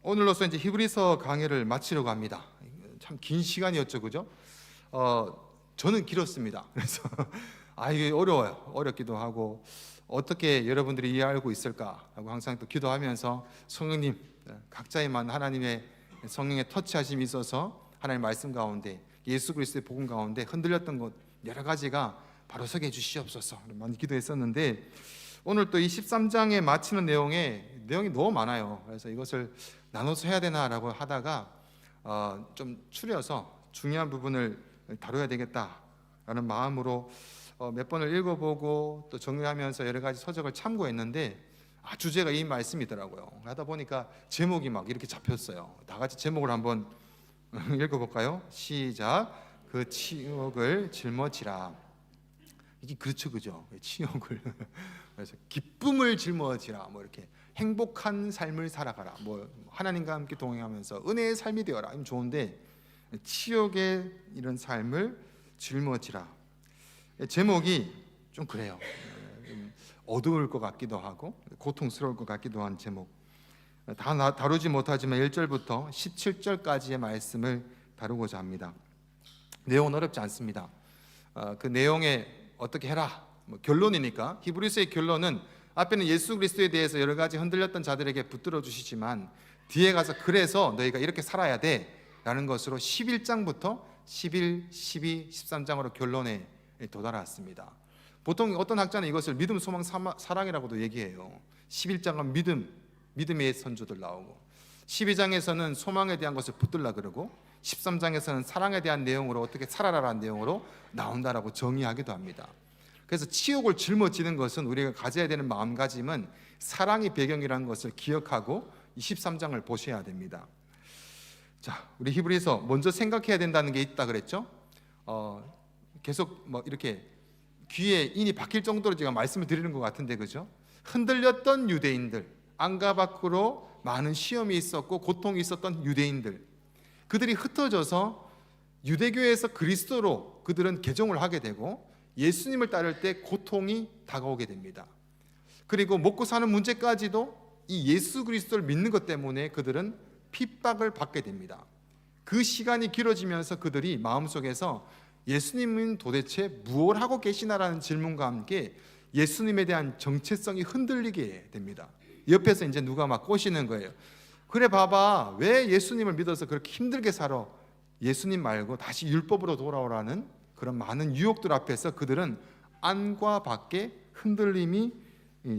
오늘로서 이제 히브리서 강의를 마치려고 합니다. 참 긴 시간이었죠, 그죠? 저는 길었습니다. 그래서 이게 어려워요. 어렵기도 하고 어떻게 여러분들이 이해하고 있을까라고 항상 또 기도하면서 성령님, 각자의만 하나님의 성령의 터치하심이 있어서 하나님의 말씀 가운데 예수 그리스도의 복음 가운데 흔들렸던 것 여러 가지가 바로 서게 해주시옵소서 많이 기도했었는데, 오늘 또 이 13장에 마치는 내용이 너무 많아요. 그래서 이것을 나눠서 해야 되나라고 하다가 좀 추려서 중요한 부분을 다뤄야 되겠다라는 마음으로 몇 번을 읽어보고 또 정리하면서 여러 가지 서적을 참고했는데 주제가 이 말씀이더라고요. 하다 보니까 제목이 막 이렇게 잡혔어요. 다 같이 제목을 한번 읽어볼까요? 시작. 그 치욕을 짊어지라. 이게 그렇죠, 그죠? 치욕을 그래서 기쁨을 짊어지라, 뭐 이렇게 행복한 삶을 살아가라, 뭐 하나님과 함께 동행하면서 은혜의 삶이 되어라, 이건 좋은데 치욕의 이런 삶을 짊어지라. 제목이 좀 그래요. 어두울 것 같기도 하고 고통스러울 것 같기도 한 제목. 다 다루지 못하지만 1절부터 17절까지의 말씀을 다루고자 합니다. 내용은 어렵지 않습니다. 그 내용에 어떻게 해라, 결론이니까 히브리서의 결론은 앞에는 예수 그리스도에 대해서 여러 가지 흔들렸던 자들에게 붙들어 주시지만 뒤에 가서 그래서 너희가 이렇게 살아야 돼 라는 것으로 11장부터 11, 12, 13장으로 결론에 도달했습니다. 보통 어떤 학자는 이것을 믿음, 소망, 사랑이라고도 얘기해요. 11장은 믿음의 선조들 나오고 12장에서는 소망에 대한 것을 붙들라 그러고 13장에서는 사랑에 대한 내용으로 어떻게 살아라라는 내용으로 나온다라고 정의하기도 합니다. 그래서 치욕을 짊어지는 것은 우리가 가져야 되는 마음가짐은 사랑이 배경이라는 것을 기억하고 23장을 보셔야 됩니다. 자, 우리 히브리서 먼저 생각해야 된다는 게 있다 그랬죠? 계속 이렇게 귀에 인이 박힐 정도로 제가 말씀을 드리는 것 같은데, 그죠? 흔들렸던 유대인들, 안과 밖으로 많은 시험이 있었고 고통이 있었던 유대인들, 그들이 흩어져서 유대교에서 그리스도로 그들은 개종을 하게 되고 예수님을 따를 때 고통이 다가오게 됩니다. 그리고 먹고 사는 문제까지도 이 예수 그리스도를 믿는 것 때문에 그들은 핍박을 받게 됩니다. 그 시간이 길어지면서 그들이 마음속에서 예수님은 도대체 무엇을 하고 계시나라는 질문과 함께 예수님에 대한 정체성이 흔들리게 됩니다. 옆에서 이제 누가 막 꼬시는 거예요. 그래 봐봐, 왜 예수님을 믿어서 그렇게 힘들게 살아? 예수님 말고 다시 율법으로 돌아오라는 그런 많은 유혹들 앞에서 그들은 안과 밖에 흔들림이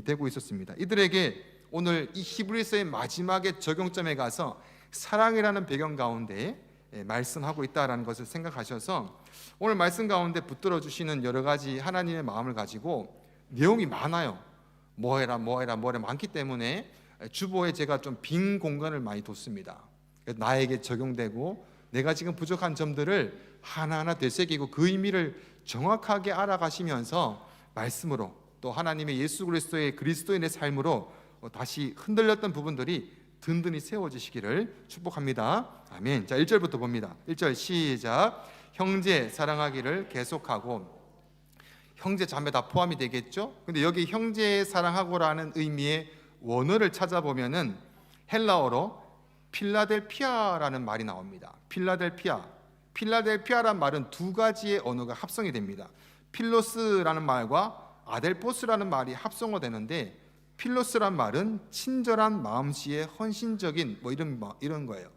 되고 있었습니다. 이들에게 오늘 이 히브리서의 마지막에 적용점에 가서 사랑이라는 배경 가운데 말씀하고 있다는 것을 생각하셔서 오늘 말씀 가운데 붙들어 주시는 여러 가지 하나님의 마음을 가지고 내용이 많아요. 뭐해라 많기 때문에 주보에 제가 좀 빈 공간을 많이 뒀습니다. 나에게 적용되고 내가 지금 부족한 점들을 하나하나 되새기고 그 의미를 정확하게 알아가시면서 말씀으로 또 하나님의 예수 그리스도인의 삶으로 다시 흔들렸던 부분들이 든든히 세워지시기를 축복합니다. 아멘. 자, 1절부터 봅니다. 1절 시작. 형제 사랑하기를 계속하고, 형제 자매 다 포함이 되겠죠? 근데 여기 형제 사랑하고라는 의미의 원어를 찾아보면은 헬라어로 필라델피아라는 말이 나옵니다. 필라델피아란 말은 두 가지의 언어가 합성이 됩니다. 필로스라는 말과 아델포스라는 말이 합성어되는데, 필로스란 말은 친절한 마음씨의 헌신적인 이런 거예요.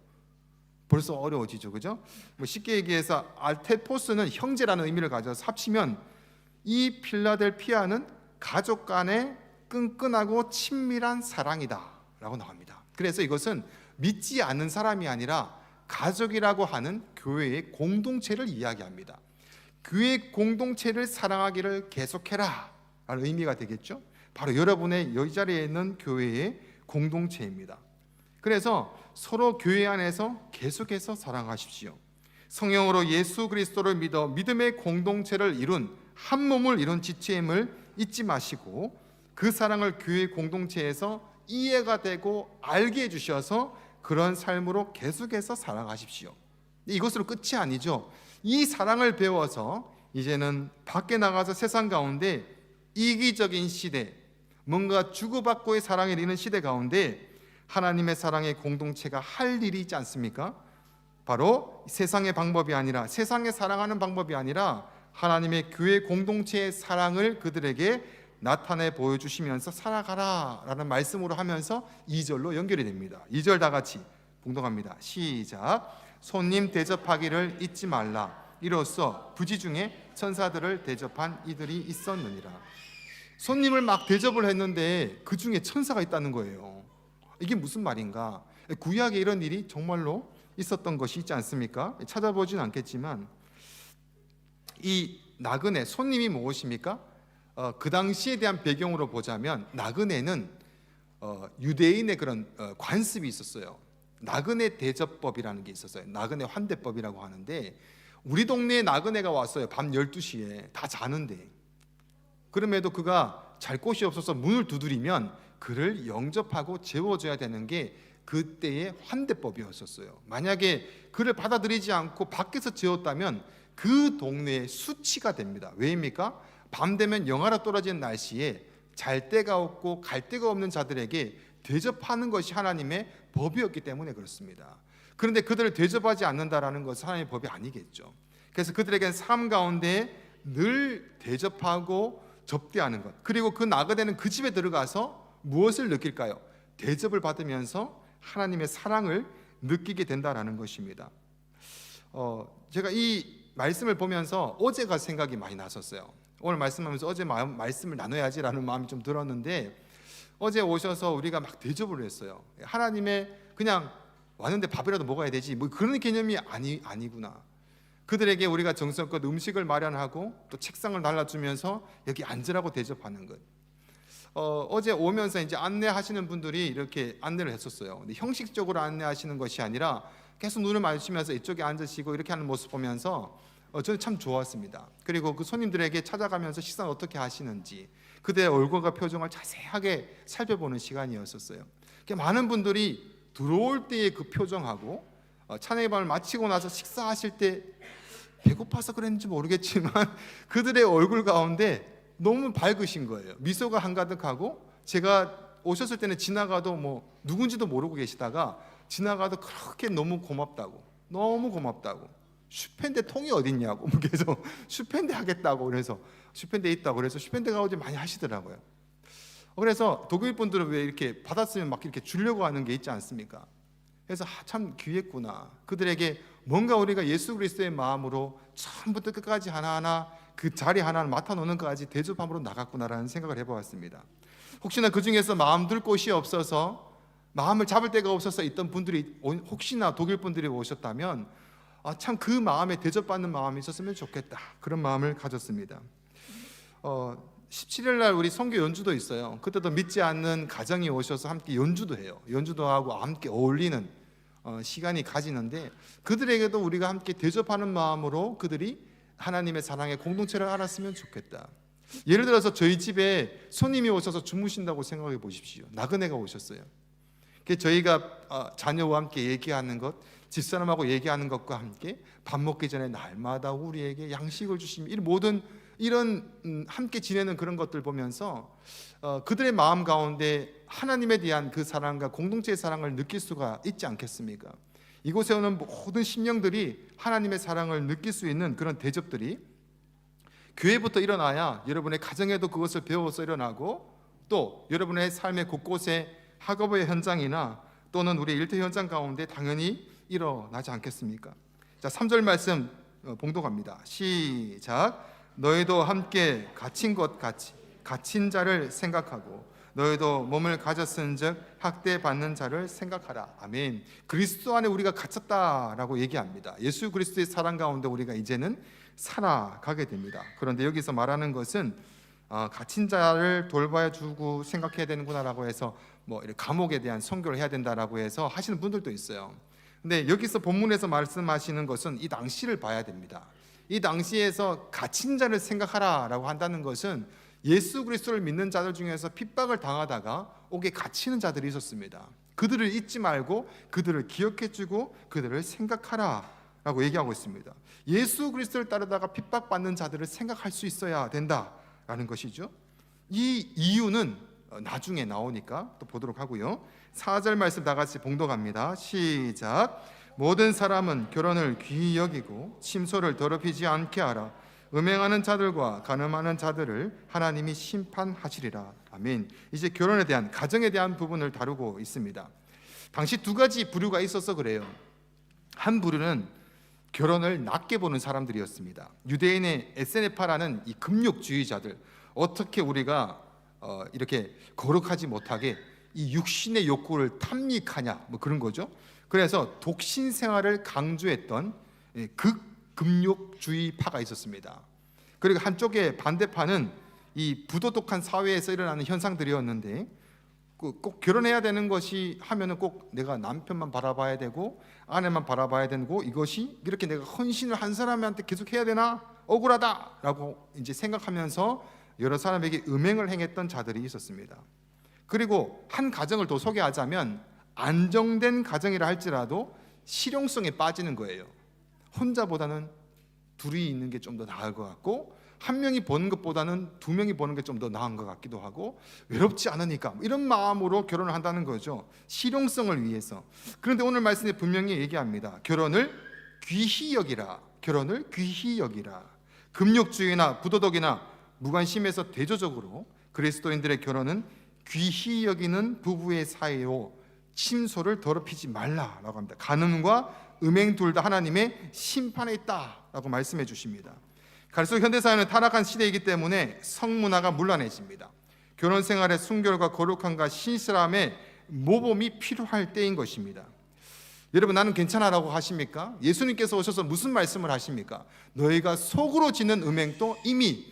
벌써 어려워지죠, 그죠? 쉽게 얘기해서 알테포스는 형제라는 의미를 가져서 합치면 이 필라델피아는 가족 간의 끈끈하고 친밀한 사랑이다라고 나옵니다. 그래서 이것은 믿지 않는 사람이 아니라 가족이라고 하는 교회의 공동체를 이야기합니다. 교회의 공동체를 사랑하기를 계속해라 라는 의미가 되겠죠. 바로 여러분의 이 자리에 있는 교회의 공동체입니다. 그래서 서로 교회 안에서 계속해서 사랑하십시오. 성령으로 예수 그리스도를 믿어 믿음의 공동체를 이룬 한 몸을 이룬 지체임을 잊지 마시고 그 사랑을 교회 공동체에서 이해가 되고 알게 해주셔서 그런 삶으로 계속해서 살아가십시오. 이것으로 끝이 아니죠. 이 사랑을 배워서 이제는 밖에 나가서 세상 가운데 이기적인 시대, 뭔가 주고받고의 사랑이 있는 시대 가운데 하나님의 사랑의 공동체가 할 일이 있지 않습니까? 바로 세상의 방법이 아니라, 세상에 사랑하는 방법이 아니라 하나님의 교회 공동체의 사랑을 그들에게 나타내 보여주시면서 살아가라 라는 말씀으로 하면서 2절로 연결이 됩니다. 2절 다 같이 봉독합니다. 시작. 손님 대접하기를 잊지 말라. 이로써 부지 중에 천사들을 대접한 이들이 있었느니라. 손님을 막 대접을 했는데 그 중에 천사가 있다는 거예요. 이게 무슨 말인가? 구약에 이런 일이 정말로 있었던 것이 있지 않습니까? 찾아보진 않겠지만 이 나그네, 손님이 무엇입니까? 그 당시에 대한 배경으로 보자면 나그네는 유대인의 그런 관습이 있었어요. 나그네 대접법이라는 게 있었어요. 나그네 환대법이라고 하는데, 우리 동네에 나그네가 왔어요. 밤 12시에 다 자는데, 그럼에도 그가 잘 곳이 없어서 문을 두드리면 그를 영접하고 재워줘야 되는 게 그때의 환대법이었었어요. 만약에 그를 받아들이지 않고 밖에서 재웠다면 그 동네의 수치가 됩니다. 왜입니까? 밤 되면 영하로 떨어지는 날씨에 잘 데가 없고 갈 데가 없는 자들에게 대접하는 것이 하나님의 법이었기 때문에 그렇습니다. 그런데 그들을 대접하지 않는다라는 것은 하나님의 법이 아니겠죠. 그래서 그들에게는 삶 가운데 늘 대접하고 접대하는 것, 그리고 그 나그네는 그 집에 들어가서 무엇을 느낄까요? 대접을 받으면서 하나님의 사랑을 느끼게 된다라는 것입니다. 제가 이 말씀을 보면서 어제가 생각이 많이 났었어요. 오늘 말씀하면서 어제 말씀을 나눠야지라는 마음이 좀 들었는데, 어제 오셔서 우리가 막 대접을 했어요. 하나님의 그냥 왔는데 밥이라도 먹어야 되지 뭐 그런 개념이 아니구나. 그들에게 우리가 정성껏 음식을 마련하고 또 책상을 날라주면서 여기 앉으라고 대접하는 것. 어제 오면서 이제 안내하시는 분들이 이렇게 안내를 했었어요. 근데 형식적으로 안내하시는 것이 아니라 계속 눈을 마주치면서 이쪽에 앉으시고 이렇게 하는 모습 보면서 저는 참 좋았습니다. 그리고 그 손님들에게 찾아가면서 식사를 어떻게 하시는지 그들의 얼굴과 표정을 자세하게 살펴보는 시간이었었어요. 많은 분들이 들어올 때의 그 표정하고 찬양의 밤을 마치고 나서 식사하실 때 배고파서 그랬는지 모르겠지만 그들의 얼굴 가운데 너무 밝으신 거예요. 미소가 한가득하고, 제가 오셨을 때는 지나가도 뭐 누군지도 모르고 계시다가 지나가도 그렇게 너무 고맙다고, 슈펜데 통이 어딨냐고 계속 슈펜데 하겠다고, 그래서 슈펜데 있다고, 그래서 슈펜데 가오지 많이 하시더라고요. 그래서 독일 분들은 왜 이렇게 받았으면 막 이렇게 주려고 하는 게 있지 않습니까? 그래서 참 귀했구나. 그들에게 뭔가 우리가 예수 그리스도의 마음으로 처음부터 끝까지 하나하나 그 자리 하나를 맡아놓는 것까지 대접함으로 나갔구나라는 생각을 해보았습니다. 혹시나 그 중에서 마음 둘 곳이 없어서, 마음을 잡을 데가 없어서 있던 분들이 혹시나 독일 분들이 오셨다면 참 그 마음에 대접받는 마음이 있었으면 좋겠다, 그런 마음을 가졌습니다. 17일 날 우리 선교 연주도 있어요. 그때도 믿지 않는 가정이 오셔서 함께 연주도 해요. 연주도 하고 함께 어울리는 시간이 가지는데, 그들에게도 우리가 함께 대접하는 마음으로 그들이 하나님의 사랑의 공동체를 알았으면 좋겠다. 예를 들어서 저희 집에 손님이 오셔서 주무신다고 생각해 보십시오. 나그네가 오셨어요. 저희가 자녀와 함께 얘기하는 것, 집사람하고 얘기하는 것과 함께 밥 먹기 전에 날마다 우리에게 양식을 주시며, 이런 함께 지내는 그런 것들 보면서 그들의 마음 가운데 하나님에 대한 그 사랑과 공동체의 사랑을 느낄 수가 있지 않겠습니까? 이곳에 오는 모든 심령들이 하나님의 사랑을 느낄 수 있는 그런 대접들이 교회부터 일어나야 여러분의 가정에도 그것을 배워서 일어나고, 또 여러분의 삶의 곳곳에 학업의 현장이나 또는 우리 일터 현장 가운데 당연히 일어나지 않겠습니까? 자, 3절 말씀 봉독합니다. 시작. 너희도 함께 갇힌 것 같이 갇힌 자를 생각하고 너희도 몸을 가졌은즉 학대받는 자를 생각하라. 아멘. 그리스도 안에 우리가 갇혔다라고 얘기합니다. 예수 그리스도의 사랑 가운데 우리가 이제는 살아가게 됩니다. 그런데 여기서 말하는 것은 갇힌 자를 돌봐야 주고 생각해야 되는구나라고 해서 뭐 감옥에 대한 선교를 해야 된다라고 해서 하시는 분들도 있어요. 근데 여기서 본문에서 말씀하시는 것은 이 당시를 봐야 됩니다. 이 당시에서 갇힌 자를 생각하라라고 한다는 것은 예수 그리스도를 믿는 자들 중에서 핍박을 당하다가 옥에 갇히는 자들이 있었습니다. 그들을 잊지 말고 그들을 기억해주고 그들을 생각하라라고 얘기하고 있습니다. 예수 그리스도를 따르다가 핍박받는 자들을 생각할 수 있어야 된다라는 것이죠. 이 이유는 나중에 나오니까 또 보도록 하고요. 4절 말씀 다 같이 봉독합니다. 시작. 모든 사람은 결혼을 귀히 여기고 침소를 더럽히지 않게 하라. 음행하는 자들과 간음하는 자들을 하나님이 심판하시리라. 아멘. 이제 결혼에 대한, 가정에 대한 부분을 다루고 있습니다. 당시 두 가지 부류가 있어서 그래요. 한 부류는 결혼을 낮게 보는 사람들이었습니다. 유대인의 에세네파라는 이 금욕주의자들, 어떻게 우리가 이렇게 거룩하지 못하게 이 육신의 욕구를 탐닉하냐, 뭐 그런 거죠. 그래서 독신 생활을 강조했던 극금욕주의파가 있었습니다. 그리고 한쪽에 반대파는 이 부도덕한 사회에서 일어나는 현상들이었는데, 꼭 결혼해야 되는 것이 하면은 꼭 내가 남편만 바라봐야 되고 아내만 바라봐야 되고, 이것이 이렇게 내가 헌신을 한 사람한테 계속 해야 되나, 억울하다라고 이제 생각하면서 여러 사람에게 음행을 행했던 자들이 있었습니다. 그리고 한 가정을 더 소개하자면, 안정된 가정이라 할지라도 실용성에 빠지는 거예요. 혼자보다는 둘이 있는 게 좀 더 나을 것 같고, 한 명이 버는 것보다는 두 명이 버는 게 좀 더 나은 것 같기도 하고, 외롭지 않으니까 이런 마음으로 결혼을 한다는 거죠. 실용성을 위해서. 그런데 오늘 말씀에 분명히 얘기합니다. 결혼을 귀히 여기라. 결혼을 귀히 여기라. 금욕주의나 부도덕이나 무관심에서 대조적으로 그리스도인들의 결혼은 귀히 여기는 부부의 사이로 침소를 더럽히지 말라라고 합니다. 간음과 음행 둘 다 하나님의 심판에 있다라고 말씀해 주십니다. 갈수록 현대사회는 타락한 시대이기 때문에 성문화가 문란해집니다. 결혼 생활의 순결과 거룩함과 신실함의 모범이 필요할 때인 것입니다. 여러분, 나는 괜찮아라고 하십니까? 예수님께서 오셔서 무슨 말씀을 하십니까? 너희가 속으로 짓는 음행도 이미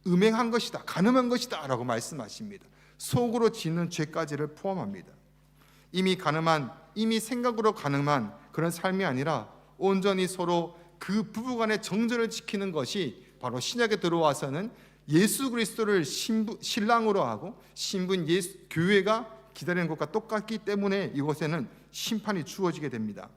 음행한 것이다, 간음한 것이다 라고 말씀하십니다. 속으로 짓는 죄까지를 포함합니다. 이미 가늠한, 이미 생각으로 가늠한 그런 삶이 아니라 온전히 서로 그 부부간의 정절을 지키는 것이 바로 신약에 들어와서는 예수 그리스도를 신랑으로 하고 신부인 교회가 기다리는 것과 똑같기 때문에 이곳에는 심판이 주어지게 됩니다.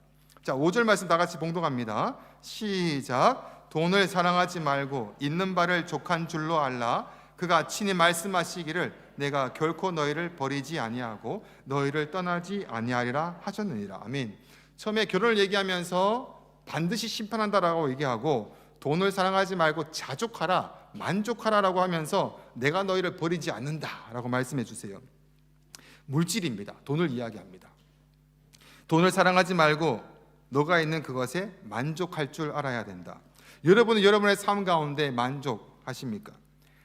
자, 5절 말씀 다 같이 봉독합니다. 시작. 돈을 사랑하지 말고 있는 바를 족한 줄로 알라. 그가 친히 말씀하시기를 내가 결코 너희를 버리지 아니하고 너희를 떠나지 아니하리라 하셨느니라. 아멘. 처음에 결혼을 얘기하면서 반드시 심판한다라고 얘기하고, 돈을 사랑하지 말고 자족하라, 만족하라라고 하면서 내가 너희를 버리지 않는다라고 말씀해 주세요. 물질입니다. 돈을 이야기합니다. 돈을 사랑하지 말고 너가 있는 그것에 만족할 줄 알아야 된다. 여러분은 여러분의 삶 가운데 만족하십니까?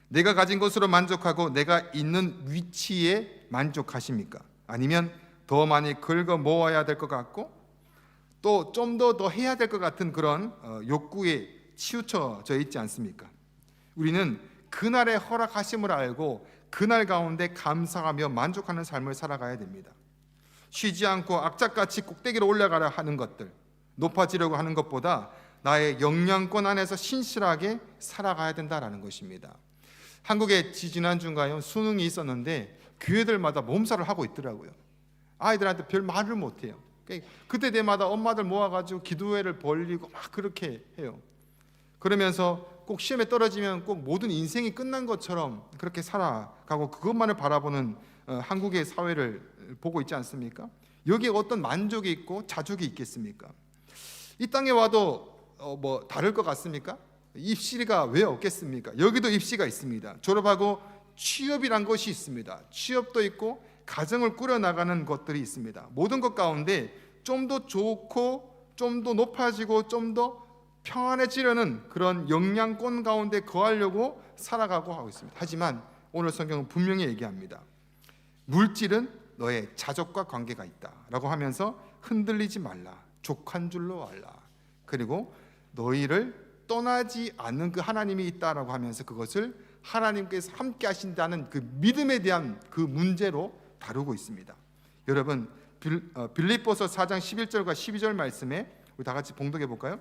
내가 가진 것으로 만족하고 내가 있는 위치에 만족하십니까? 아니면 더 많이 긁어 모아야 될 것 같고 또 좀 더 해야 될 것 같은 그런 욕구에 치우쳐져 있지 않습니까? 우리는 그날의 허락하심을 알고 그날 가운데 감사하며 만족하는 삶을 살아가야 됩니다. 쉬지 않고 악착같이 꼭대기로 올라가려 하는 것들, 높아지려고 하는 것보다 나의 영향권 안에서 신실하게 살아가야 된다라는 것입니다. 한국에 지난주인가요? 수능이 있었는데 교회들마다 몸살을 하고 있더라고요. 아이들한테 별 말을 못해요. 그때 때마다 엄마들 모아가지고 기도회를 벌리고 막 그렇게 해요. 그러면서 꼭 시험에 떨어지면 꼭 모든 인생이 끝난 것처럼 그렇게 살아가고 그것만을 바라보는 한국의 사회를 보고 있지 않습니까? 여기에 어떤 만족이 있고 자족이 있겠습니까? 이 땅에 와도 뭐 다를 것 같습니까? 입시가 왜 없겠습니까? 여기도 입시가 있습니다. 졸업하고 취업이란 것이 있습니다. 취업도 있고 가정을 꾸려나가는 것들이 있습니다. 모든 것 가운데 좀 더 좋고 좀 더 높아지고 좀 더 평안해지려는 그런 영향권 가운데 거하려고 살아가고 하고 있습니다. 하지만 오늘 성경은 분명히 얘기합니다. 물질은 너의 자족과 관계가 있다라고 하면서 흔들리지 말라, 족한 줄로 알라. 그리고 너희를 떠나지 않는 그 하나님이 있다라고 하면서 그것을 하나님께서 함께 하신다는 그 믿음에 대한 그 문제로 다루고 있습니다. 여러분, 빌립보서 4장 11절과 12절 말씀에 우리 다 같이 봉독해 볼까요?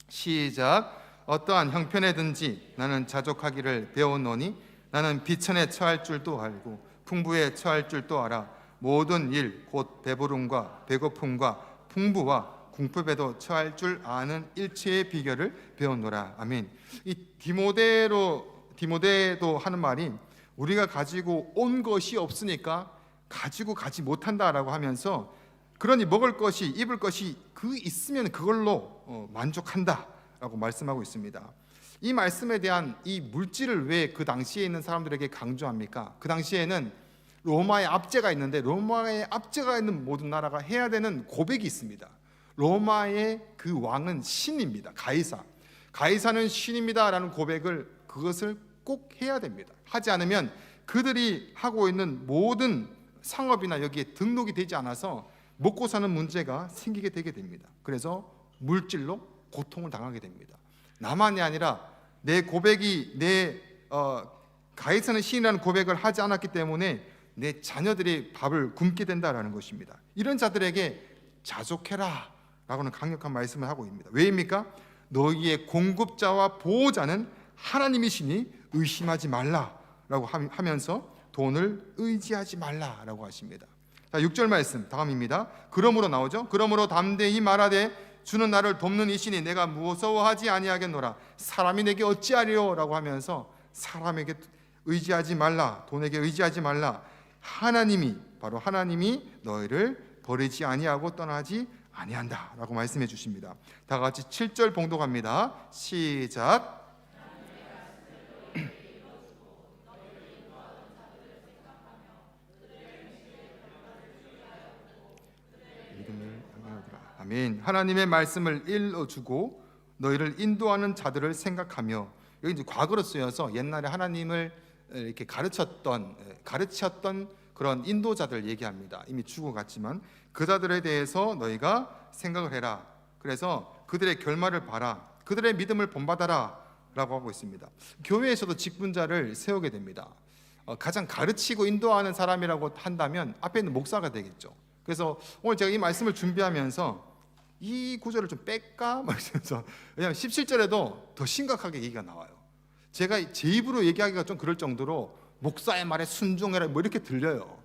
시작. 어떠한 형편에든지 나는 자족하기를 배웠노니 나는 비천에 처할 줄도 알고 풍부에 처할 줄도 알아. 모든 일 곧 배부름과 배고픔과 풍부와 궁핍에도 처할 줄 아는 일체의 비결을 배웠노라. 아멘. 이 디모데도 하는 말이, 우리가 가지고 온 것이 없으니까 가지고 가지 못한다라고 하면서, 그러니 먹을 것이 입을 것이 그 있으면 그걸로 만족한다라고 말씀하고 있습니다. 이 말씀에 대한 이 물질을 왜 그 당시에 있는 사람들에게 강조합니까? 그 당시에는 로마의 압제가 있는데, 로마의 압제가 있는 모든 나라가 해야 되는 고백이 있습니다. 로마의 그 왕은 신입니다. 가이사는 신입니다라는 고백을, 그것을 꼭 해야 됩니다. 하지 않으면 그들이 하고 있는 모든 상업이나 여기에 등록이 되지 않아서 먹고 사는 문제가 생기게 되게 됩니다. 그래서 물질로 고통을 당하게 됩니다. 나만이 아니라 내 고백이 가이사는 신이라는 고백을 하지 않았기 때문에 내 자녀들이 밥을 굶게 된다라는 것입니다. 이런 자들에게 자족해라 라고는 강력한 말씀을 하고 있습니다. 왜입니까? 너희의 공급자와 보호자는 하나님이시니 의심하지 말라라고 하면서 돈을 의지하지 말라라고 하십니다. 자, 6절 말씀 다음입니다. 그러므로 나오죠. 그러므로 담대히 말하되 주는 나를 돕는 이시니 내가 무서워하지 아니하겠노라. 사람이 내게 어찌하리요라고 하면서 사람에게 의지하지 말라, 돈에게 의지하지 말라. 하나님이, 바로 하나님이 너희를 버리지 아니하고 떠나지 아니한다라고 말씀해 주십니다. 다 같이 7절 봉독합니다. 시작. 아멘. 하나님의 말씀을 일러주고 너희를 인도하는 자들을 생각하며, 여기 이제 과거로 쓰여서 옛날에 하나님을 이렇게 가르쳤던 그런 인도자들 얘기합니다. 이미 죽어갔지만 그 자들에 대해서 너희가 생각을 해라. 그래서 그들의 결말을 봐라. 그들의 믿음을 본받아라 라고 하고 있습니다. 교회에서도 직분자를 세우게 됩니다. 가장 가르치고 인도하는 사람이라고 한다면 앞에 있는 목사가 되겠죠. 그래서 오늘 제가 이 말씀을 준비하면서 이 구절을 좀 뺄까 말면서, 왜냐하면 17절에도 더 심각하게 얘기가 나와요. 제가 제 입으로 얘기하기가 좀 그럴 정도로 목사의 말에 순종해라 뭐 이렇게 들려요.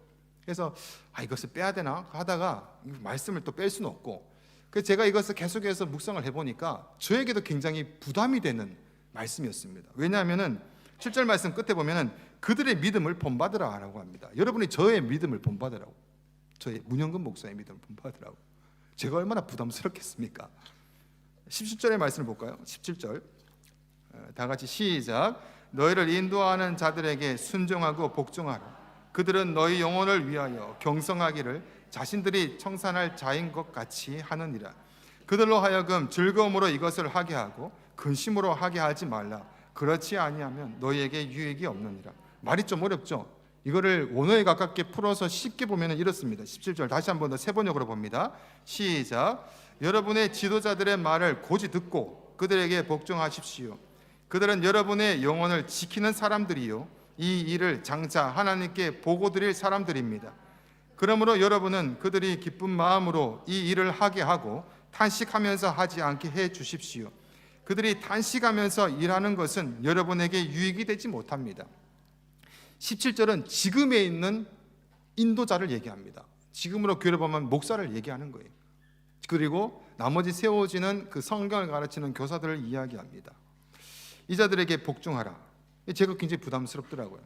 그래서 이것을 빼야 되나 하다가 말씀을 또 뺄 수는 없고, 그래서 제가 이것을 계속해서 묵상을 해보니까 저에게도 굉장히 부담이 되는 말씀이었습니다. 왜냐하면은 7절 말씀 끝에 보면은 그들의 믿음을 본받으라 라고 합니다. 여러분이 저의 믿음을 본받으라고, 저의 문영근 목사의 믿음을 본받으라고. 제가 얼마나 부담스럽겠습니까? 17절의 말씀을 볼까요? 17절 다 같이 시작. 너희를 인도하는 자들에게 순종하고 복종하라. 그들은 너희 영혼을 위하여 경성하기를 자신들이 청산할 자인 것 같이 하느니라. 그들로 하여금 즐거움으로 이것을 하게 하고 근심으로 하게 하지 말라. 그렇지 아니하면 너희에게 유익이 없느니라. 말이 좀 어렵죠? 이거를 원어에 가깝게 풀어서 쉽게 보면 이렇습니다. 17절 다시 한 번 더 세 번역으로 봅니다. 시작. 여러분의 지도자들의 말을 고지 듣고 그들에게 복종하십시오. 그들은 여러분의 영혼을 지키는 사람들이요, 이 일을 장차 하나님께 보고 드릴 사람들입니다. 그러므로 여러분은 그들이 기쁜 마음으로 이 일을 하게 하고 탄식하면서 하지 않게 해 주십시오. 그들이 탄식하면서 일하는 것은 여러분에게 유익이 되지 못합니다. 17절은 지금에 있는 인도자를 얘기합니다. 지금으로 교회를 보면 목사를 얘기하는 거예요. 그리고 나머지 세워지는 그 성경을 가르치는 교사들을 이야기합니다. 이 자들에게 복종하라. 제가 굉장히 부담스럽더라고요.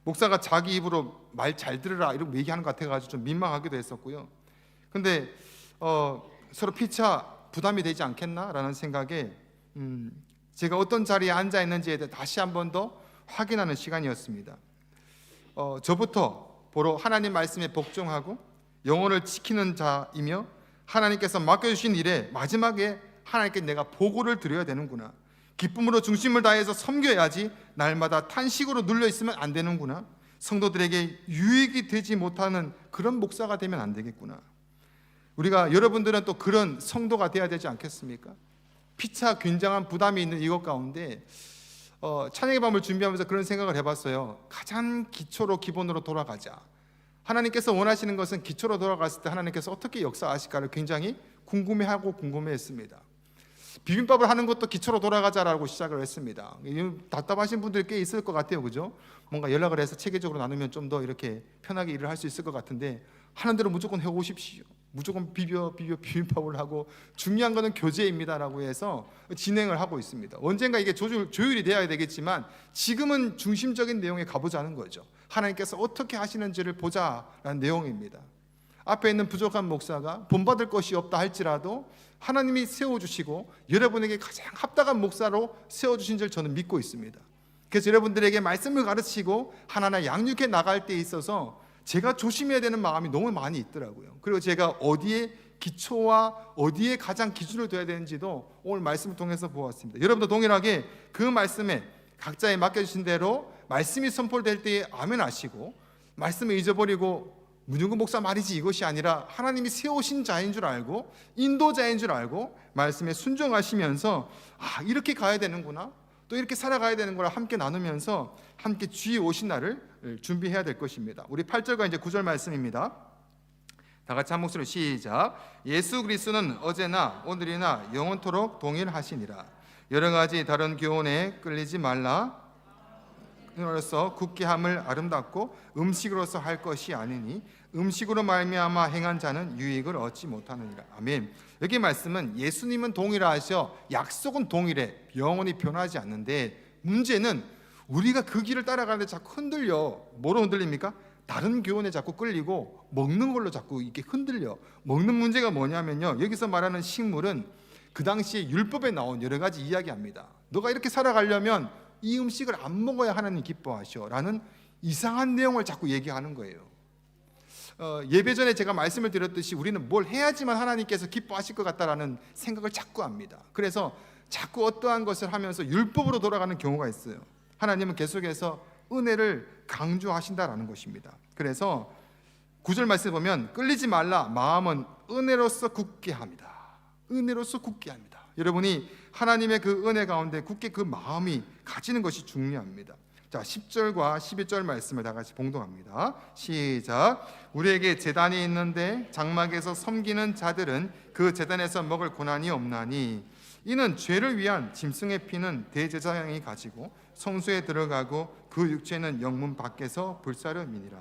목사가 자기 입으로 말 잘 들으라 이렇게 얘기하는 것 같아가지고 좀 민망하기도 했었고요. 근데 서로 피차 부담이 되지 않겠나라는 생각에 제가 어떤 자리에 앉아 있는지에 대해 다시 한 번 더 확인하는 시간이었습니다. 저부터 보러 하나님 말씀에 복종하고 영혼을 지키는 자이며 하나님께서 맡겨주신 일에 마지막에 하나님께 내가 보고를 드려야 되는구나. 기쁨으로 중심을 다해서 섬겨야지 날마다 탄식으로 눌려 있으면 안 되는구나. 성도들에게 유익이 되지 못하는 그런 목사가 되면 안 되겠구나. 우리가, 여러분들은 또 그런 성도가 돼야 되지 않겠습니까? 피차 굉장한 부담이 있는 이것 가운데 찬양의 밤을 준비하면서 그런 생각을 해봤어요. 가장 기초로 기본으로 돌아가자. 하나님께서 원하시는 것은 기초로 돌아갔을 때 하나님께서 어떻게 역사하실까를 굉장히 궁금해했습니다. 비빔밥을 하는 것도 기초로 돌아가자라고 시작을 했습니다. 답답하신 분들이 꽤 있을 것 같아요, 그죠? 뭔가 연락을 해서 체계적으로 나누면 좀 더 이렇게 편하게 일을 할 수 있을 것 같은데 하는 대로 무조건 해오십시오. 무조건 비빔밥을 하고 중요한 거는 교제입니다라고 해서 진행을 하고 있습니다. 언젠가 이게 조율이 되어야 되겠지만 지금은 중심적인 내용에 가보자는 거죠. 하나님께서 어떻게 하시는지를 보자라는 내용입니다. 앞에 있는 부족한 목사가 본받을 것이 없다 할지라도 하나님이 세워주시고 여러분에게 가장 합당한 목사로 세워주신 줄 저는 믿고 있습니다. 그래서 여러분들에게 말씀을 가르치고 하나하나 양육해 나갈 때 있어서 제가 조심해야 되는 마음이 너무 많이 있더라고요. 그리고 제가 어디에 기초와 어디에 가장 기준을 둬야 되는지도 오늘 말씀을 통해서 보았습니다. 여러분도 동일하게 그 말씀에 각자에 맡겨주신 대로 말씀이 선포될 때에 아멘 하시고, 말씀을 잊어버리고 문중근 목사 말이지 이것이 아니라 하나님이 세우신 자인 줄 알고 인도자인 줄 알고 말씀에 순종하시면서 이렇게 가야 되는구나, 또 이렇게 살아가야 되는 걸 함께 나누면서 함께 주의 오신 날을 준비해야 될 것입니다. 우리 8절과 이제 9절 말씀입니다. 다 같이 한 목소리로 시작. 예수 그리스도는 어제나 오늘이나 영원토록 동일하시니라. 여러 가지 다른 교훈에 끌리지 말라. 으로서 굳게 함을 아름답고 음식으로서 할 것이 아니니 음식으로 말미암아 행한 자는 유익을 얻지 못하느니라. 아멘. 여기 말씀은 예수님은 동일하셔, 약속은 동일해, 영원히 변하지 않는데 문제는 우리가 그 길을 따라가는데 자꾸 흔들려. 뭐로 흔들립니까? 다른 교훈에 자꾸 끌리고 먹는 걸로 자꾸 이렇게 흔들려. 먹는 문제가 뭐냐면요, 여기서 말하는 식물은 그 당시에 율법에 나온 여러 가지 이야기합니다. 너가 이렇게 살아가려면 이 음식을 안 먹어야 하나님 기뻐하셔 라는 이상한 내용을 자꾸 얘기하는 거예요. 예배 전에 제가 말씀을 드렸듯이 우리는 뭘 해야지만 하나님께서 기뻐하실 것 같다라는 생각을 자꾸 합니다. 그래서 자꾸 어떠한 것을 하면서 율법으로 돌아가는 경우가 있어요. 하나님은 계속해서 은혜를 강조하신다라는 것입니다. 그래서 9절 말씀 보면 끌리지 말라, 마음은 은혜로서 굳게 합니다. 은혜로서 굳게 합니다. 여러분이 하나님의 그 은혜 가운데 굳게 그 마음이 가지는 것이 중요합니다. 자, 10절과 11절 말씀을 다 같이 봉독합니다. 시작. 우리에게 제단이 있는데 장막에서 섬기는 자들은 그 제단에서 먹을 고난이 없나니 이는 죄를 위한 짐승의 피는 대제사장이 가지고 성소에 들어가고 그 육체는 영문 밖에서 불사름이니라.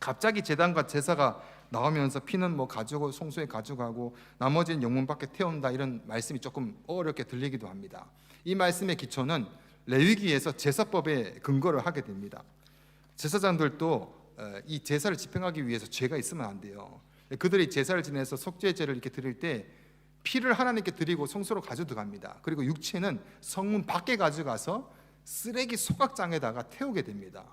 갑자기 제단과 제사가 나오면서 피는 가지고 성소에 가져가고 나머지는 영문 밖에 태운다, 이런 말씀이 조금 어렵게 들리기도 합니다. 이 말씀의 기초는 레위기에서 제사법에 근거를 하게 됩니다. 제사장들도 이 제사를 집행하기 위해서 죄가 있으면 안 돼요. 그들이 제사를 지내서 속죄제를 이렇게 드릴 때 피를 하나님께 드리고 성소로 가져 들어갑니다. 그리고 육체는 성문 밖에 가져가서 쓰레기 소각장에다가 태우게 됩니다.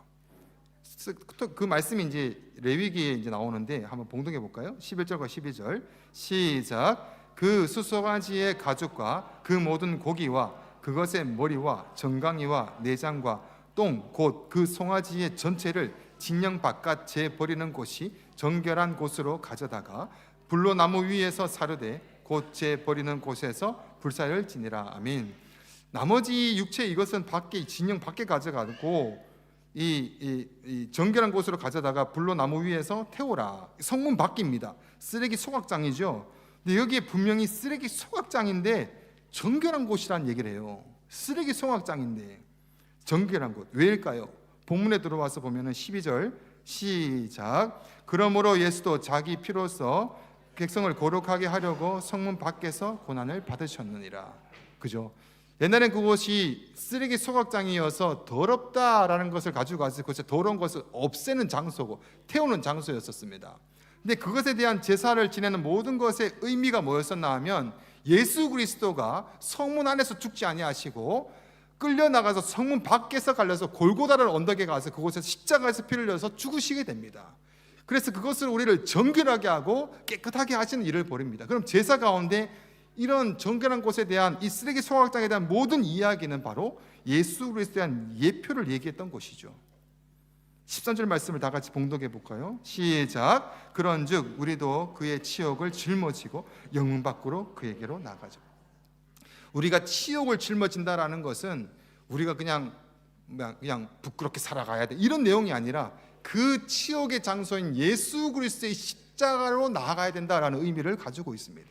그 말씀이 이제 레위기에 이제 나오는데 한번 봉독해 볼까요? 11절과 12절 시작. 그 수송아지의 가죽과 그 모든 고기와 그것의 머리와 정강이와 내장과 똥 곧 그 송아지의 전체를 진영 바깥 재 버리는 곳이 정결한 곳으로 가져다가 불로 나무 위에서 사르되 곧 재 버리는 곳에서 불사를 지니라. 아멘. 나머지 육체 이것은 밖에 진영 밖에 가져가고 이 정결한 곳으로 가져다가 불로 나무 위에서 태우라. 성문 밖입니다. 쓰레기 소각장이죠. 근데 여기에 분명히 쓰레기 소각장인데 정결한 곳이라는 얘기를 해요. 쓰레기 소각장인데 정결한 곳. 왜일까요? 본문에 들어와서 보면은 12절 시작. 그러므로 예수도 자기 피로써 백성을 거룩하게 하려고 성문 밖에서 고난을 받으셨느니라. 그죠? 옛날엔 그곳이 쓰레기 소각장이어서 더럽다라는 것을 가지고 가서 그것에 더러운 것을 없애는 장소고 태우는 장소였었습니다. 근데 그것에 대한 제사를 지내는 모든 것의 의미가 뭐였었나 하면 예수 그리스도가 성문 안에서 죽지 아니하시고 끌려나가서 성문 밖에서 갈려서 골고다라는 언덕에 가서 그곳에서 십자가에서 피를 흘려서 죽으시게 됩니다. 그래서 그것을 우리를 정결하게 하고 깨끗하게 하시는 일을 벌입니다. 그럼 제사 가운데 이런 정결한 곳에 대한 이 쓰레기 소각장에 대한 모든 이야기는 바로 예수 그리스도에 대한 예표를 얘기했던 것이죠. 13절 말씀을 다 같이 봉독해 볼까요? 시작. 그런즉 우리도 그의 치욕을 짊어지고 영문 밖으로 그에게로 나가자. 우리가 치욕을 짊어진다라는 것은 우리가 그냥 부끄럽게 살아가야 돼 이런 내용이 아니라 그 치욕의 장소인 예수 그리스도의 십자가로 나아가야 된다라는 의미를 가지고 있습니다.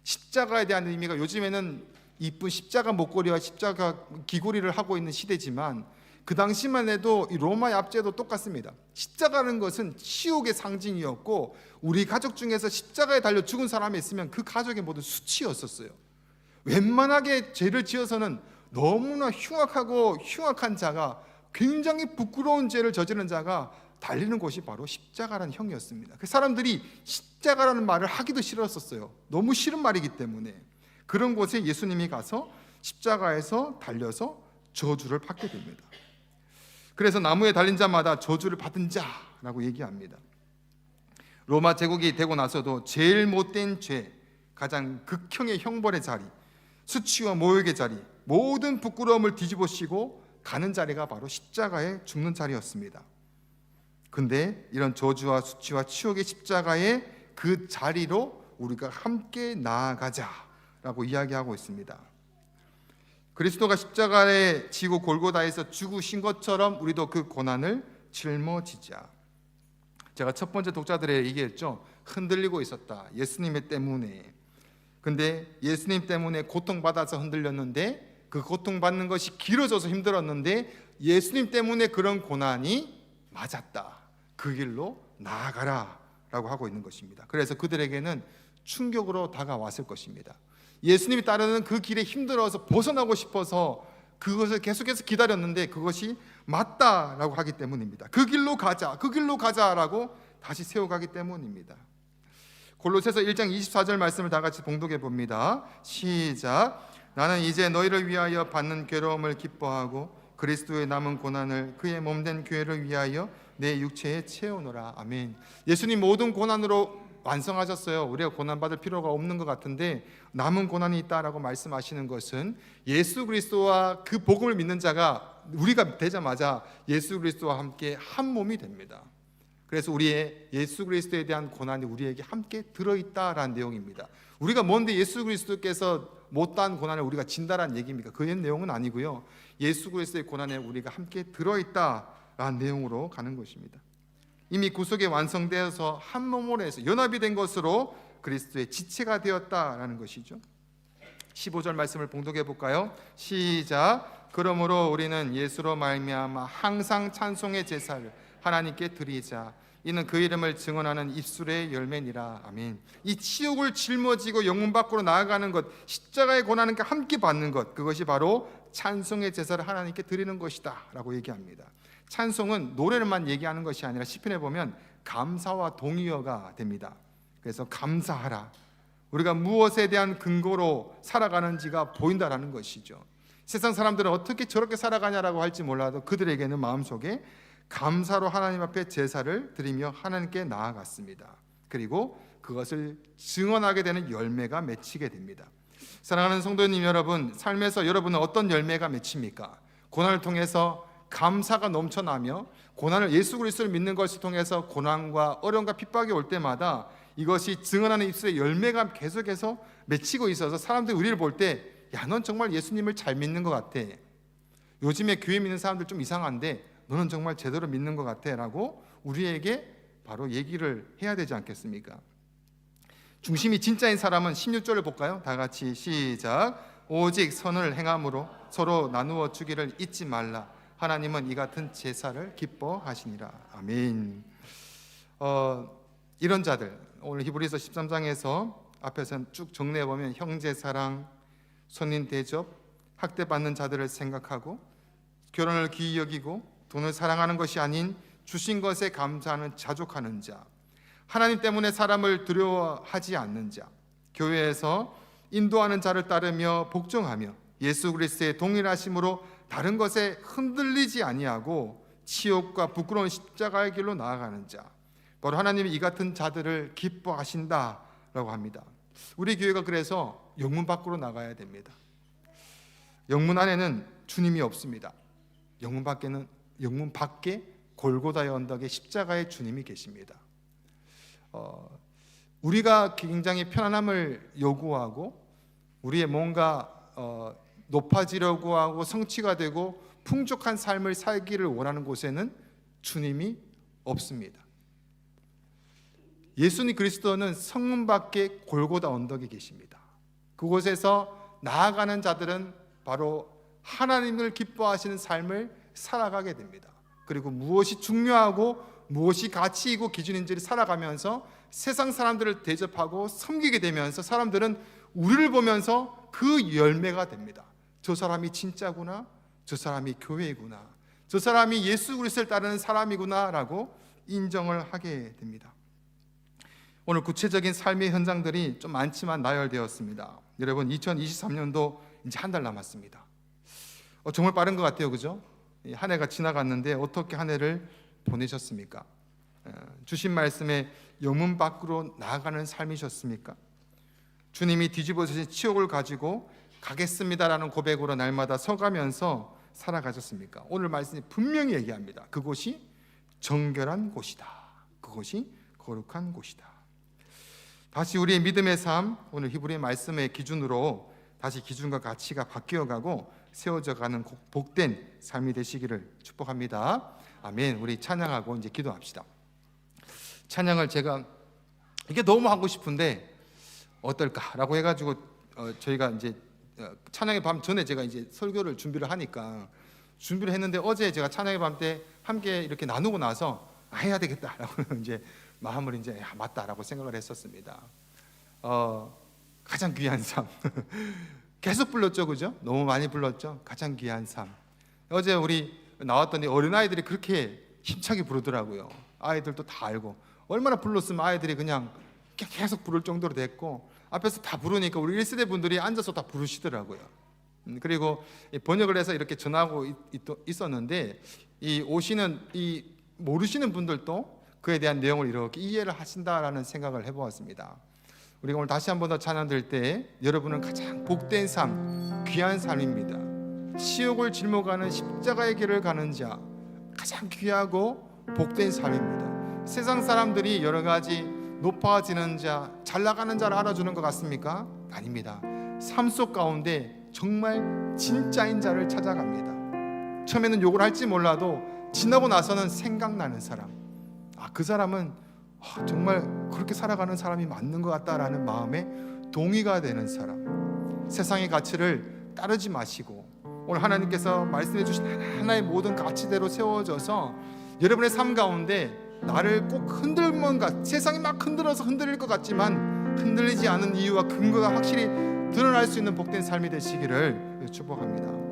십자가에 대한 의미가 요즘에는 이쁜 십자가 목걸이와 십자가 귀걸이를 하고 있는 시대지만 그 당시만 해도 이 로마의 압제도 똑같습니다. 십자가라는 것은 치욕의 상징이었고, 우리 가족 중에서 십자가에 달려 죽은 사람이 있으면 그 가족의 모든 수치였었어요. 웬만하게 죄를 지어서는 너무나 흉악하고 흉악한 자가, 굉장히 부끄러운 죄를 저지른 자가 달리는 곳이 바로 십자가라는 형이었습니다. 그 사람들이 십자가라는 말을 하기도 싫었었어요. 너무 싫은 말이기 때문에. 그런 곳에 예수님이 가서 십자가에서 달려서 저주를 받게 됩니다. 그래서 나무에 달린 자마다 저주를 받은 자라고 얘기합니다. 로마 제국이 되고 나서도 제일 못된 죄, 가장 극형의 형벌의 자리, 수치와 모욕의 자리, 모든 부끄러움을 뒤집어쓰고 가는 자리가 바로 십자가에 죽는 자리였습니다. 근데 이런 저주와 수치와 치욕의 십자가의 그 자리로 우리가 함께 나아가자라고 이야기하고 있습니다. 그리스도가 십자가에 지고 골고다에서 죽으신 것처럼 우리도 그 고난을 짊어지자. 제가 첫 번째 독자들에게 얘기했죠. 흔들리고 있었다. 예수님 때문에. 근데 예수님 때문에 고통받아서 흔들렸는데, 그 고통받는 것이 길어져서 힘들었는데 예수님 때문에 그런 고난이 맞았다. 그 길로 나아가라 라고 하고 있는 것입니다. 그래서 그들에게는 충격으로 다가왔을 것입니다. 예수님이 따르는 그 길에 힘들어서 벗어나고 싶어서 그것을 계속해서 기다렸는데 그것이 맞다라고 하기 때문입니다. 그 길로 가자, 그 길로 가자라고 다시 세워가기 때문입니다. 골로새서 1장 24절 말씀을 다 같이 봉독해 봅니다. 시작. 나는 이제 너희를 위하여 받는 괴로움을 기뻐하고 그리스도의 남은 고난을 그의 몸된 교회를 위하여 내 육체에 채우노라. 아멘. 예수님 모든 고난으로 완성하셨어요. 우리가 고난받을 필요가 없는 것 같은데 남은 고난이 있다라고 말씀하시는 것은 예수 그리스도와 그 복음을 믿는 자가 우리가 되자마자 예수 그리스도와 함께 한 몸이 됩니다. 그래서 우리의 예수 그리스도에 대한 고난이 우리에게 함께 들어있다라는 내용입니다. 우리가 뭔데 예수 그리스도께서 못다한 고난을 우리가 진다라는 얘기입니까? 그 내용은 아니고요. 예수 그리스도의 고난에 우리가 함께 들어있다라는 내용으로 가는 것입니다. 이미 구속이 완성되어서 한 몸으로 해서 연합이 된 것으로 그리스도의 지체가 되었다라는 것이죠. 15절 말씀을 봉독해 볼까요? 시작. 그러므로 우리는 예수로 말미암아 항상 찬송의 제사를 하나님께 드리자. 이는 그 이름을 증언하는 입술의 열매니라. 아멘. 이 치욕을 짊어지고 영문 밖으로 나아가는 것, 십자가의 고난과 함께 받는 것, 그것이 바로 찬송의 제사를 하나님께 드리는 것이다 라고 얘기합니다. 찬송은 노래를만 얘기하는 것이 아니라 시편에 보면 감사와 동의어가 됩니다. 그래서 감사하라. 우리가 무엇에 대한 근거로 살아가는지가 보인다라는 것이죠. 세상 사람들은 어떻게 저렇게 살아가냐라고 할지 몰라도 그들에게는 마음속에 감사로 하나님 앞에 제사를 드리며 하나님께 나아갔습니다. 그리고 그것을 증언하게 되는 열매가 맺히게 됩니다. 사랑하는 성도님 여러분, 삶에서 여러분은 어떤 열매가 맺힙니까? 고난을 통해서 감사가 넘쳐나며, 고난을 예수 그리스도를 믿는 것을 통해서 고난과 어려움과 핍박이 올 때마다 이것이 증언하는 입술의 열매가 계속해서 맺히고 있어서 사람들이 우리를 볼 때, 야, 넌 정말 예수님을 잘 믿는 것 같아. 요즘에 교회 믿는 사람들 좀 이상한데 너는 정말 제대로 믿는 것 같아 라고 우리에게 바로 얘기를 해야 되지 않겠습니까? 중심이 진짜인 사람은 16절을 볼까요? 다 같이 시작. 오직 선을 행함으로 서로 나누어 주기를 잊지 말라. 하나님은 이 같은 제사를 기뻐하시니라. 아멘. 이런 자들, 오늘 히브리서 13장에서 앞에서 쭉 정리해 보면 형제사랑, 선인 대접, 학대받는 자들을 생각하고 결혼을 귀히 여기고 돈을 사랑하는 것이 아닌 주신 것에 감사하는 자족하는 자, 하나님 때문에 사람을 두려워하지 않는 자, 교회에서 인도하는 자를 따르며 복종하며 예수 그리스도의 동일하심으로 다른 것에 흔들리지 아니하고 치욕과 부끄러운 십자가의 길로 나아가는 자, 바로 하나님이 이 같은 자들을 기뻐하신다라고 합니다. 우리 교회가 그래서 영문 밖으로 나가야 됩니다. 영문 안에는 주님이 없습니다. 영문 밖에 골고다의 언덕에 십자가의 주님이 계십니다. 우리가 굉장히 편안함을 요구하고 우리의 뭔가 높아지려고 하고 성취가 되고 풍족한 삶을 살기를 원하는 곳에는 주님이 없습니다. 예수님 그리스도는 성문 밖에 골고다 언덕에 계십니다. 그곳에서 나아가는 자들은 바로 하나님을 기뻐하시는 삶을 살아가게 됩니다. 그리고 무엇이 중요하고 무엇이 가치이고 기준인지를 살아가면서 세상 사람들을 대접하고 섬기게 되면서 사람들은 우리를 보면서 그 열매가 됩니다. 저 사람이 진짜구나, 저 사람이 교회구나, 저 사람이 예수 그리스도를 따르는 사람이구나 라고 인정을 하게 됩니다. 오늘 구체적인 삶의 현장들이 좀 많지만 나열되었습니다. 여러분, 2023년도 이제 한 달 남았습니다. 정말 빠른 것 같아요, 그죠? 한 해가 지나갔는데 어떻게 한 해를 보내셨습니까? 주신 말씀에 영문 밖으로 나아가는 삶이셨습니까? 주님이 뒤집어지신 치욕을 가지고 가겠습니다라는 고백으로 날마다 서가면서 살아가셨습니까? 오늘 말씀이 분명히 얘기합니다. 그곳이 정결한 곳이다. 그곳이 거룩한 곳이다. 다시 우리의 믿음의 삶, 오늘 히브리 말씀의 기준으로 다시 기준과 가치가 바뀌어가고 세워져가는 복된 삶이 되시기를 축복합니다. 아멘. 우리 찬양하고 이제 기도합시다. 찬양을 제가 이게 너무 하고 싶은데 어떨까라고 해가지고 저희가 이제 찬양의 밤 전에 제가 이제 설교를 준비를 하니까 준비를 했는데 어제 제가 찬양의 밤 때 함께 이렇게 나누고 나서 해야 되겠다라고 이제 마음을 이제 맞다라고 생각을 했었습니다. 가장 귀한 삶 계속 불렀죠, 그죠? 너무 많이 불렀죠. 가장 귀한 삶. 어제 우리 나왔더니 어린아이들이 그렇게 힘차게 부르더라고요. 아이들도 다 알고 얼마나 불렀으면 아이들이 그냥 계속 부를 정도로 됐고 앞에서 다 부르니까 우리 1세대 분들이 앉아서 다 부르시더라고요. 그리고 번역을 해서 이렇게 전하고 있었는데 이 오시는 이 모르시는 분들도 그에 대한 내용을 이렇게 이해를 하신다라는 생각을 해보았습니다. 우리가 오늘 다시 한 번 더 찬양 들 때 여러분은 가장 복된 삶, 귀한 삶입니다. 치욕을 짊어가는 십자가의 길을 가는 자, 가장 귀하고 복된 삶입니다. 세상 사람들이 여러 가지 높아지는 자, 잘 나가는 자를 알아주는 것 같습니까? 아닙니다. 삶 속 가운데 정말 진짜인 자를 찾아갑니다. 처음에는 욕을 할지 몰라도 지나고 나서는 생각나는 사람, 그 사람은 정말 그렇게 살아가는 사람이 맞는 것 같다라는 마음에 동의가 되는 사람. 세상의 가치를 따르지 마시고 오늘 하나님께서 말씀해 주신 하나의 모든 가치대로 세워져서 여러분의 삶 가운데 나를 꼭 흔들면 세상이 막 흔들어서 흔들릴 것 같지만 흔들리지 않은 이유와 근거가 확실히 드러날 수 있는 복된 삶이 되시기를 축복합니다.